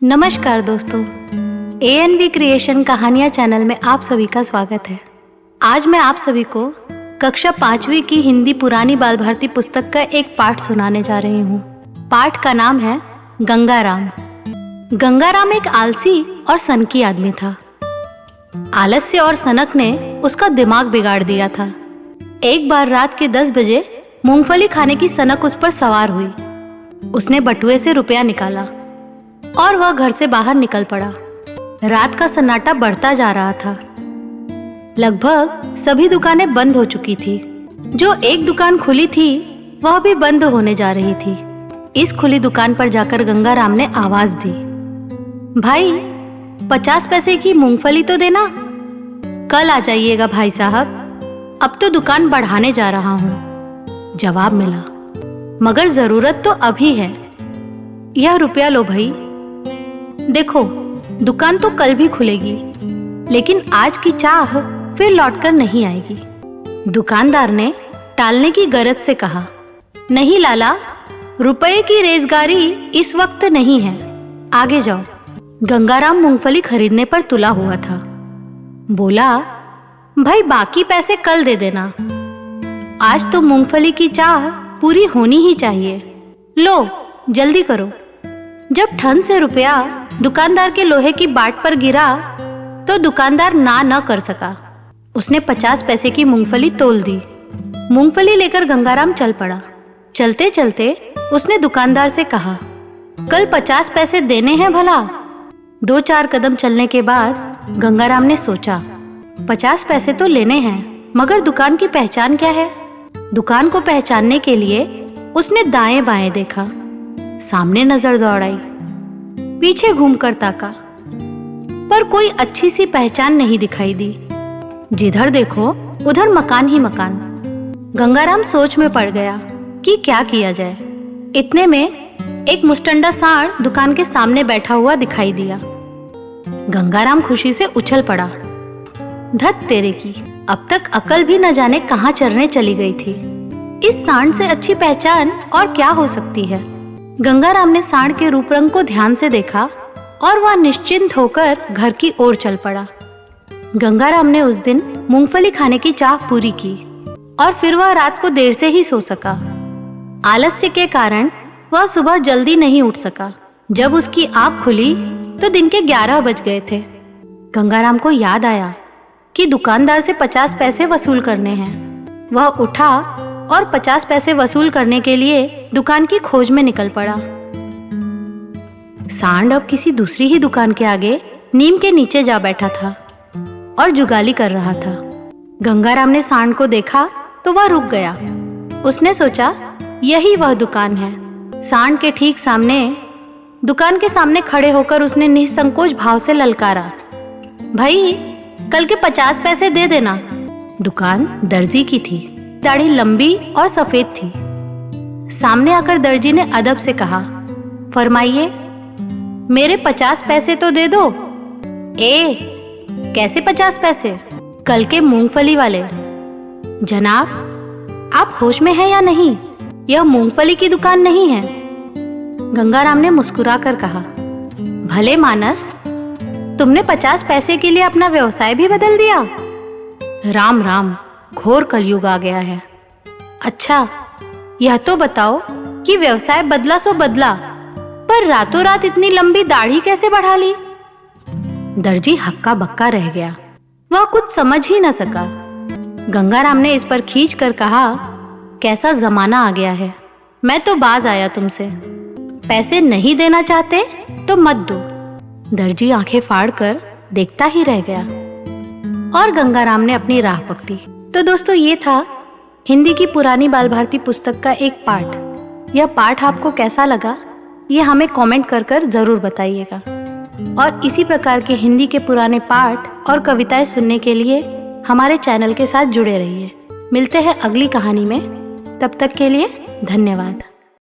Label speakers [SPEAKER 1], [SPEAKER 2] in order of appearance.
[SPEAKER 1] नमस्कार दोस्तों, ANV creation कहानियाँ चैनल में आप सभी का स्वागत है। आज मैं आप सभी को कक्षा 5वीं की हिंदी पुरानी बाल भारती पुस्तक का एक पाठ सुनाने जा रही हूँ। पाठ का नाम है गंगाराम। गंगाराम एक आलसी और सनकी आदमी था। आलस्य और सनक ने उसका दिमाग बिगाड़ दिया था। एक बार रात के 10 बजे मूंगफली खाने की सनक उस पर सवार हुई। उसने बटुए से रुपया निकाला और वह घर से बाहर निकल पड़ा। रात का सन्नाटा बढ़ता जा रहा था। लगभग सभी दुकानें बंद हो चुकी थी। जो एक दुकान खुली थी वह भी बंद होने जा रही थी। इस खुली दुकान पर जाकर गंगाराम ने आवाज दी, भाई 50 पैसे की मूंगफली तो देना। कल आ जाइएगा भाई साहब, अब तो दुकान बढ़ाने जा रहा हूँ। जवाब मिला, मगर जरूरत तो अभी है। यह रुपया लो भाई। देखो, दुकान तो कल भी खुलेगी, लेकिन आज की चाह फिर लौटकर नहीं आएगी। दुकानदार ने टालने की गरज से कहा, नहीं लाला, रुपए की रेजगारी इस वक्त नहीं है, आगे जाओ। गंगाराम मूंगफली खरीदने पर तुला हुआ था। बोला, भाई बाकी पैसे कल दे देना, आज तो मूंगफली की चाह पूरी होनी ही चाहिए। लो जल्दी करो। जब ठन से रुपया दुकानदार के लोहे की बाट पर गिरा तो दुकानदार ना न कर सका। उसने 50 पैसे की मूंगफली तोल दी। मूंगफली लेकर गंगाराम चल पड़ा। चलते चलते उसने दुकानदार से कहा, कल 50 पैसे देने हैं भला। 2-4 कदम चलने के बाद गंगाराम ने सोचा, 50 पैसे तो लेने हैं, मगर दुकान की पहचान क्या है। दुकान को पहचानने के लिए उसने दाएं बाएं देखा, सामने नजर दौड़ाई, पीछे घूमकर ताका, पर कोई अच्छी सी पहचान नहीं दिखाई दी। जिधर देखो उधर मकान ही मकान। गंगाराम सोच में पड़ गया कि क्या किया जाए। इतने में एक मुस्टंडा सांड दुकान के सामने बैठा हुआ दिखाई दिया। गंगाराम खुशी से उछल पड़ा। धत तेरे की, अब तक अकल भी न जाने कहाँ चरने चली गई थी। इस सांड से अच्छी पहचान और क्या हो सकती है। गंगाराम ने सांड के रूप रंग को ध्यान से देखा और वह निश्चिंत होकर घर की ओर चल पड़ा। गंगाराम ने उस दिन मूंगफली खाने की चाह पूरी की और फिर वह रात को देर से ही सो सका। आलस्य के कारण वह सुबह जल्दी नहीं उठ सका। जब उसकी आंख खुली तो दिन के 11 बज गए थे। गंगाराम को याद आया कि दुकानदार से 50 पैसे वसूल करने हैं। वह उठा और 50 पैसे वसूल करने के लिए दुकान की खोज में निकल पड़ा। सांड अब किसी दूसरी ही दुकान के आगे नीम के नीचे जा बैठा था और जुगाली कर रहा था। गंगाराम ने सांड को देखा तो वह रुक गया। उसने सोचा, यही वह दुकान है। सांड के ठीक सामने दुकान के सामने खड़े होकर उसने निसंकोच भाव से ललकारा, भाई कल के 50 पैसे दे देना। दुकान दर्जी की थी। दाढ़ी लंबी और सफेद थी। सामने आकर दर्जी ने अदब से कहा, फरमाइए, मेरे 50 पैसे तो दे दो। कैसे 50 पैसे? कल के मूंगफली वाले। जनाब, आप होश में हैं या नहीं? यह मूंगफली की दुकान नहीं है। गंगाराम ने मुस्कुराकर कहा, भले मानस, तुमने 50 पैसे के लिए अपना व्यवसाय भी बदल दिया। राम राम, घोर कलयुग आ गया है। अच्छा, यह तो बताओ कि व्यवसाय बदला सो बदला, पर रातों रात इतनी लंबी दाढ़ी कैसे बढ़ा ली? दर्जी हक्का बक्का रह गया। वह कुछ समझ ही न सका। गंगाराम ने इस पर खींच कर कहा, कैसा जमाना आ गया है। मैं तो बाज आया तुमसे। पैसे नहीं देना चाहते तो मत दो। दर्जी आंखें फाड़ कर देखता ही रह गया और गंगाराम ने अपनी राह पकड़ी। तो दोस्तों, ये था हिंदी की पुरानी बाल भारती पुस्तक का एक पाठ। यह पाठ आपको कैसा लगा, ये हमें कमेंट कर जरूर बताइएगा। और इसी प्रकार के हिंदी के पुराने पाठ और कविताएं सुनने के लिए हमारे चैनल के साथ जुड़े रहिए। मिलते हैं अगली कहानी में। तब तक के लिए धन्यवाद।